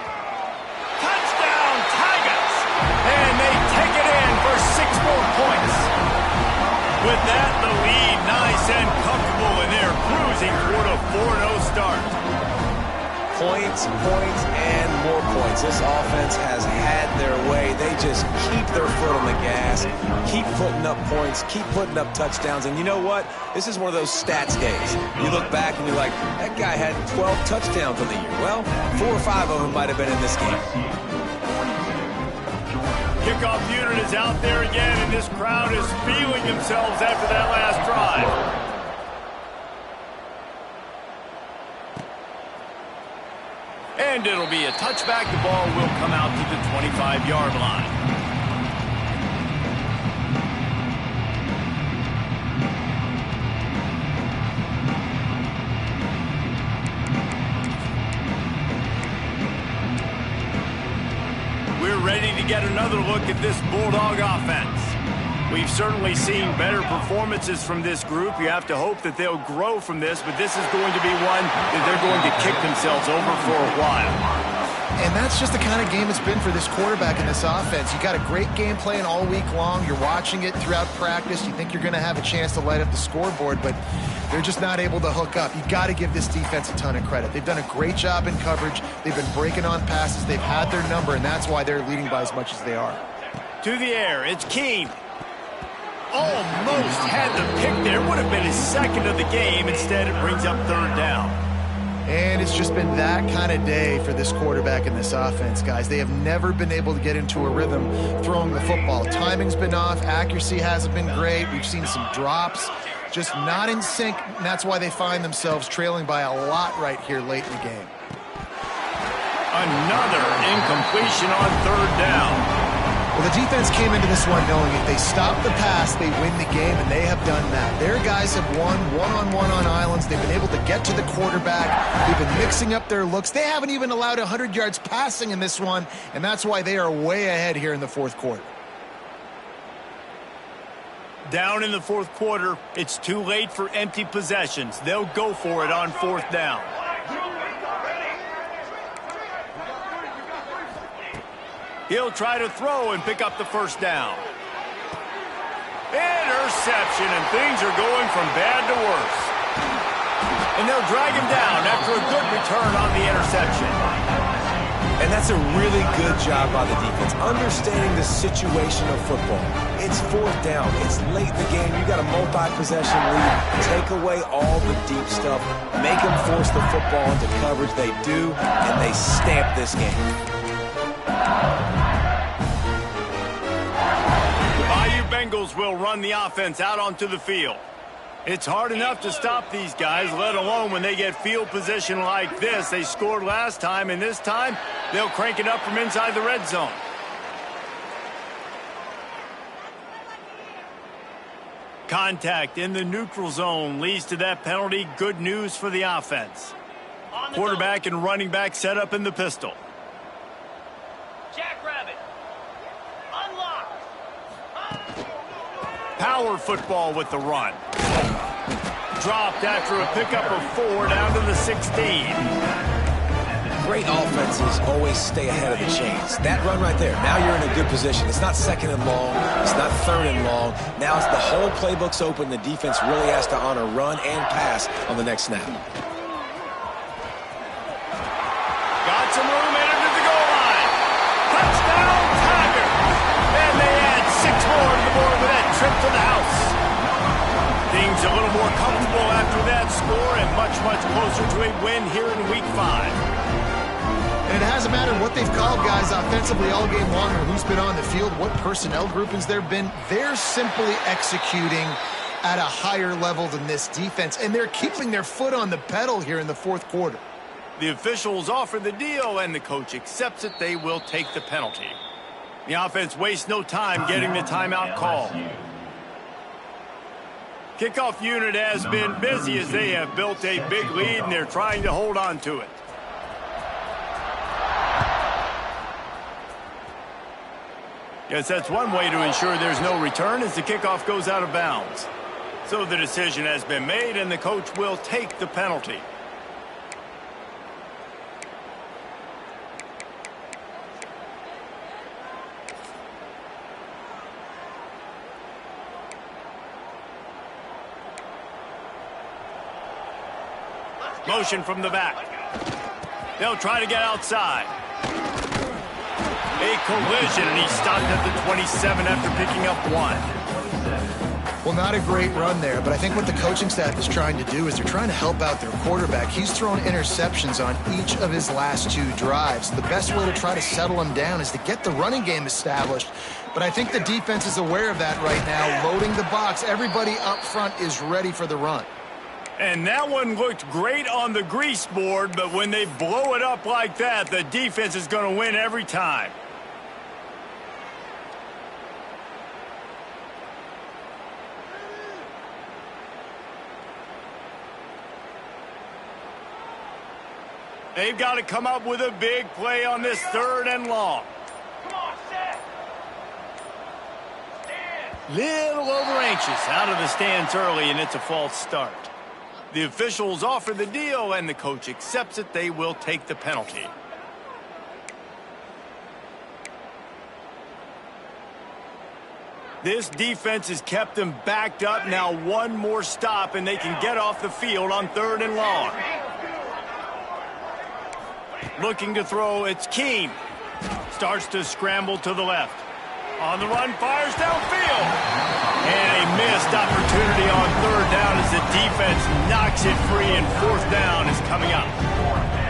Touchdown, Tigers! And they take it in for 6 more points. With that, the lead nice and comfortable, and they're cruising toward a 4-0 start. Points, points, and more points. This offense has had their way. They just keep their foot on the gas, keep putting up points, keep putting up touchdowns. And you know what? This is one of those stats days. You look back and you're like, that guy had 12 touchdowns on the year. Well, 4 or 5 of them might have been in this game. Kickoff unit is out there again, and this crowd is feeling themselves after that last drive. And it'll be a touchback. The ball will come out to the 25-yard line. We're ready to get another look at this Bulldog offense. We've certainly seen better performances from this group. You have to hope that they'll grow from this, but this is going to be one that they're going to kick themselves over for a while. And that's just the kind of game it's been for this quarterback in this offense. You got a great game plan all week long. You're watching it throughout practice. You think you're going to have a chance to light up the scoreboard, but they're just not able to hook up. You got to give this defense a ton of credit. They've done a great job in coverage. They've been breaking on passes. They've had their number, and that's why they're leading by as much as they are. To the air, it's Keene. Almost had the pick there. Would have been his 2nd of the game. Instead, it brings up 3rd down. And it's just been that kind of day for this quarterback in this offense, guys. They have never been able to get into a rhythm throwing the football. Timing's been off. Accuracy hasn't been great. We've seen some drops. Just not in sync, and that's why they find themselves trailing by a lot right here late in the game. Another incompletion on 3rd down. Well, the defense came into this one knowing if they stop the pass, they win the game, and they have done that. Their guys have won one-on-one on islands. They've been able to get to the quarterback. They've been mixing up their looks. They haven't even allowed 100 yards passing in this one, and that's why they are way ahead here in the fourth quarter. Down in the fourth quarter, it's too late for empty possessions. They'll go for it on fourth down. He'll try to throw and pick up the first down. Interception, and things are going from bad to worse. And they'll drag him down after a good return on the interception. And that's a really good job by the defense, understanding the situation of football. It's fourth down. It's late in the game. You got a multi-possession lead. Take away all the deep stuff. Make them force the football into coverage. They do, and they stamp this game. The Bayou Bengals will run the offense out onto the field. It's hard enough to stop these guys, let alone when they get field position like this. They scored last time, and this time they'll crank it up from inside the red zone. Contact in the neutral zone leads to that penalty. Good news for the offense. Quarterback and running back set up in the pistol. Jackrabbit. Unlock. Power football with the run. Dropped after a pickup of 4 down to the 16. Great offenses always stay ahead of the chains. That run right there, now you're in a good position. It's not second and long. It's not third and long. Now it's the whole playbook's open. The defense really has to honor run and pass on the next snap. Got some room, entered to the goal line. Touchdown, Tiger. And they add 6 more to the board with that trip to the house. Things a little more comfortable after that score and much, much closer to a win here in Week 5. And it hasn't mattered what they've called guys offensively all game long or who's been on the field, what personnel groupings there have been. They're simply executing at a higher level than this defense, and they're keeping their foot on the pedal here in the fourth quarter. The officials offer the deal, and the coach accepts it. They will take the penalty. The offense wastes no time getting the timeout call. Kickoff unit has been busy as they have built a big lead, and they're trying to hold on to it. Guess that's one way to ensure there's no return as the kickoff goes out of bounds. So the decision has been made, and the coach will take the penalty. Motion from the back. They'll try to get outside. A collision, and he stopped at the 27 after picking up 1. Well, not a great run there, but I think what the coaching staff is trying to do is they're trying to help out their quarterback. He's thrown interceptions on each of his last 2 drives. The best way to try to settle him down is to get the running game established. But I think the defense is aware of that right now, loading the box. Everybody up front is ready for the run. And that one looked great on the grease board, but when they blow it up like that, the defense is going to win every time. They've got to come up with a big play on this 3rd and long. Come on, set. Stand. Little over anxious out of the stands early, and it's a false start. The officials offer the deal, and the coach accepts it. They will take the penalty. This defense has kept them backed up. Now one more stop, and they can get off the field on 3rd and long. Looking to throw, it's Keem. Starts to scramble to the left. On the run, fires downfield. And a missed opportunity on 3rd down as the defense knocks it free, and 4th down is coming up.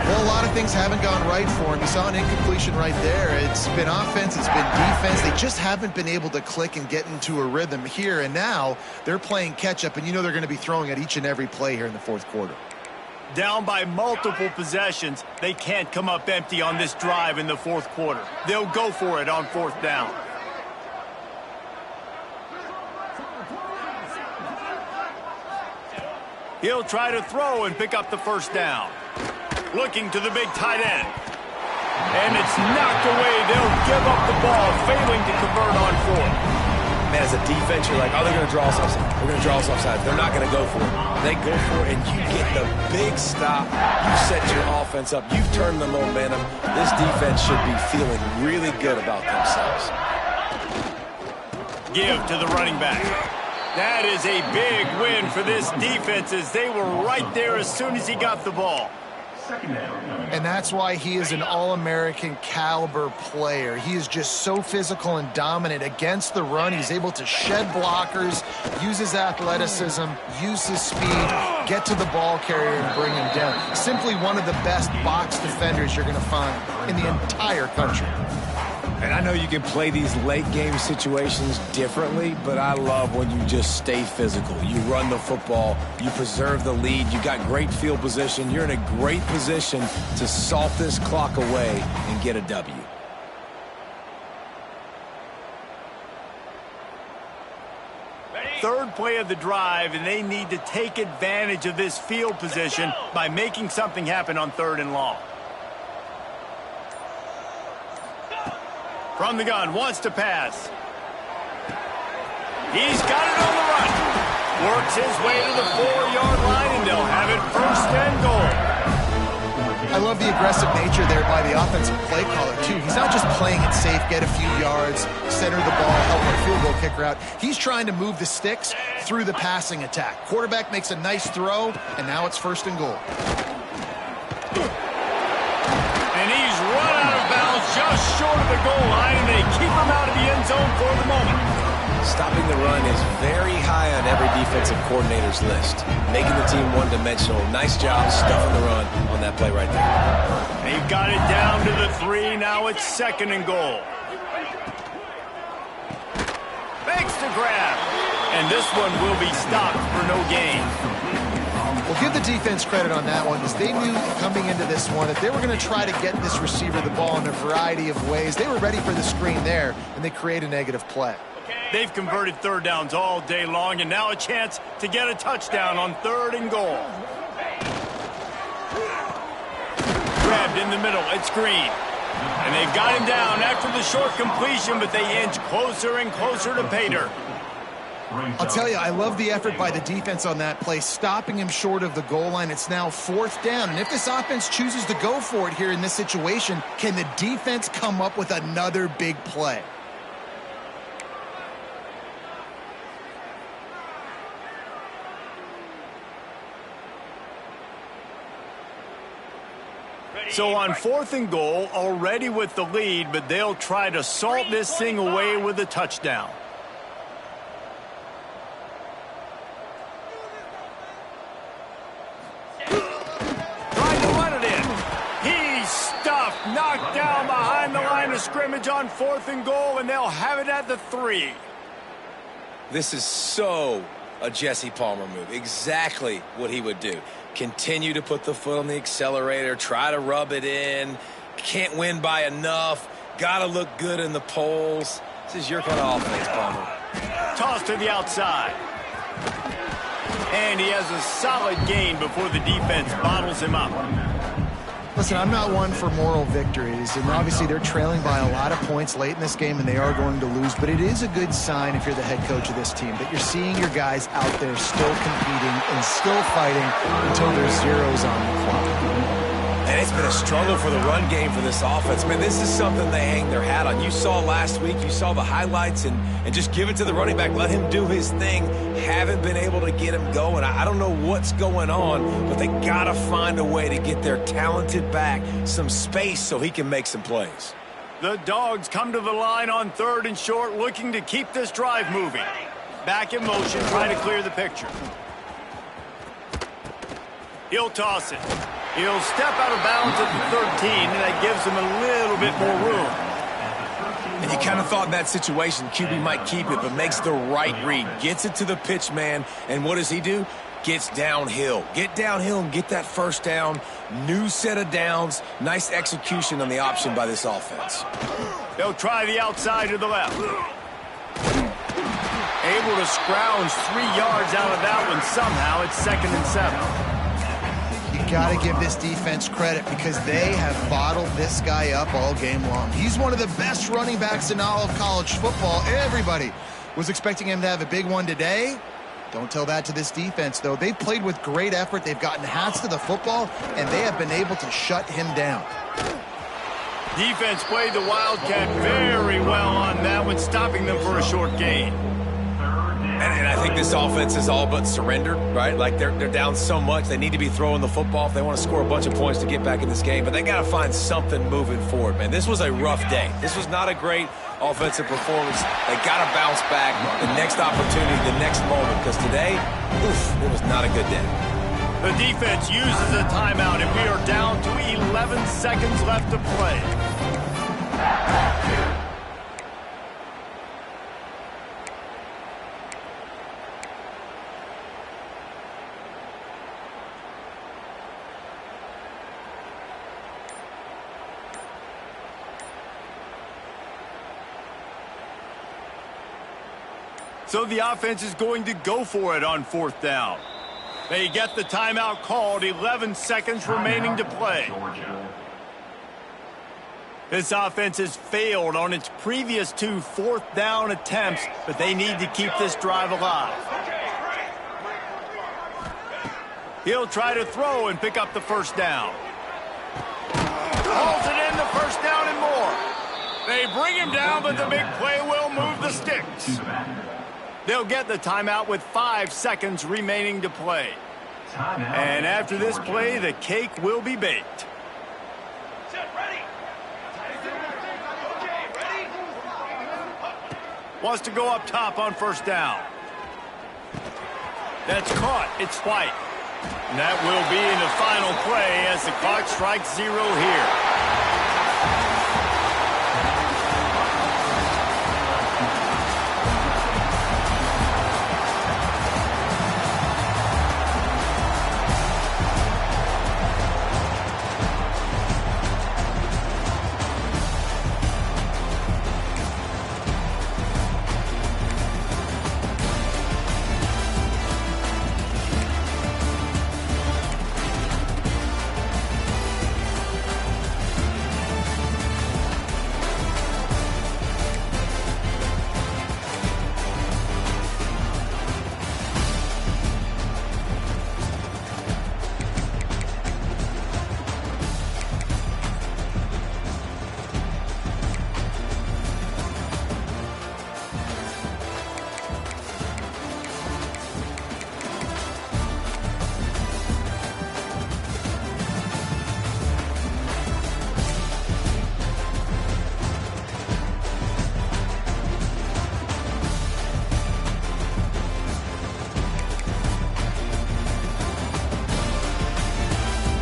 Well, a lot of things haven't gone right for him. You saw an incompletion right there. It's been offense, it's been defense. They just haven't been able to click and get into a rhythm here. And now they're playing catch-up, and you know they're going to be throwing at each and every play here in the fourth quarter. Down by multiple possessions, they can't come up empty on this drive in the fourth quarter. They'll go for it on 4th down. He'll try to throw and pick up the first down. Looking to the big tight end. And it's knocked away. They'll give up the ball, failing to convert on fourth. Man, as a defense, you're like, oh, they're going to draw us offside. We're going to draw us offside. They're not going to go for it. They go for it, and you get the big stop. You set your offense up. You've turned the momentum. This defense should be feeling really good about themselves. Give to the running back. That is a big win for this defense as they were right there as soon as he got the ball. And that's why he is an All-American caliber player. He is just so physical and dominant against the run. He's able to shed blockers, use his athleticism, use his speed, get to the ball carrier and bring him down. Simply one of the best box defenders you're going to find in the entire country. And I know you can play these late-game situations differently, but I love when you just stay physical. You run the football, you preserve the lead, you got great field position. You're in a great position to salt this clock away and get a W. Third play of the drive, and they need to take advantage of this field position by making something happen on 3rd and long. From the gun, wants to pass. He's got it on the run. Works his way to the 4-yard line, and they'll have it 1st and goal. I love the aggressive nature there by the offensive play caller, too. He's not just playing it safe, get a few yards, center the ball, help our field goal kicker out. He's trying to move the sticks through the passing attack. Quarterback makes a nice throw, and now it's 1st and goal. And he's run out of bounds just short of the goal line, and they keep him out of the end zone for the moment. Stopping the run is very high on every defensive coordinator's list. Making the team one-dimensional. Nice job stuffing the run on that play right there. They've got it down to the 3. Now it's 2nd and goal. Makes the grab. And this one will be stopped for no gain. Well, give the defense credit on that one because they knew coming into this one that they were going to try to get this receiver the ball in a variety of ways. They were ready for the screen there, and they create a negative play. They've converted 3rd downs all day long, and now a chance to get a touchdown on 3rd and goal. Grabbed in the middle. It's Green. And they've got him down after the short completion, but they inch closer and closer to Pater. I'll tell you, I love the effort by the defense on that play, stopping him short of the goal line. It's now 4th down. And if this offense chooses to go for it here in this situation, can the defense come up with another big play? So on 4th and goal, already with the lead, but they'll try to salt this thing away with a touchdown. Knocked down behind the line of scrimmage on 4th and goal, and they'll have it at the 3. This is so a Jesse Palmer move. Exactly what he would do. Continue to put the foot on the accelerator, try to rub it in. Can't win by enough. Got to look good in the polls. This is your kind of offense, Palmer. Toss to the outside. And he has a solid gain before the defense bottles him up. Listen, I'm not one for moral victories, and obviously they're trailing by a lot of points late in this game, and they are going to lose, but it is a good sign if you're the head coach of this team that you're seeing your guys out there still competing and still fighting until there's zeros on the clock. And it's been a struggle for the run game for this offense. Man, this is something they hang their hat on. You saw last week, you saw the highlights, and just give it to the running back. Let him do his thing. Haven't been able to get him going. I don't know what's going on, but they got to find a way to get their talented back some space so he can make some plays. The Dogs come to the line on 3rd and short, looking to keep this drive moving. Back in motion, trying to clear the picture. He'll toss it. He'll step out of bounds at the 13, and that gives him a little bit more room. And you kind of thought in that situation QB might keep it, but makes the right read. Gets it to the pitch man, and what does he do? Gets downhill. Get downhill and get that 1st down. New set of downs. Nice execution on the option by this offense. They'll try the outside to the left. Able to scrounge 3 yards out of that one somehow. It's 2nd and 7. You got to give this defense credit because they have bottled this guy up all game long. He's one of the best running backs in all of college football. Everybody was expecting him to have a big one today. Don't tell that to this defense, though. They've played with great effort. They've gotten hats to the football, and they have been able to shut him down. Defense played the Wildcat very well on that one, stopping them for a short gain. And I think this offense is all but surrendered, right? Like they're down so much, they need to be throwing the football if they want to score a bunch of points to get back in this game. But they got to find something moving forward, man. This was a rough day. This was not a great offensive performance. They got to bounce back the next opportunity, the next moment, because today, it was not a good day. The defense uses a timeout, and we are down to 11 seconds left to play. So the offense is going to go for it on 4th down. They get the timeout called, 11 seconds remaining to play. This offense has failed on its previous 2 4th down attempts, but they need to keep this drive alive. He'll try to throw and pick up the 1st down. Hauls it in, the 1st down and more. They bring him down, but the big play will move the sticks. They'll get the timeout with 5 seconds remaining to play. And after this play, the cake will be baked. Wants to go up top on 1st down. That's caught. It's White. And that will be in the final play as the clock strikes 0 here.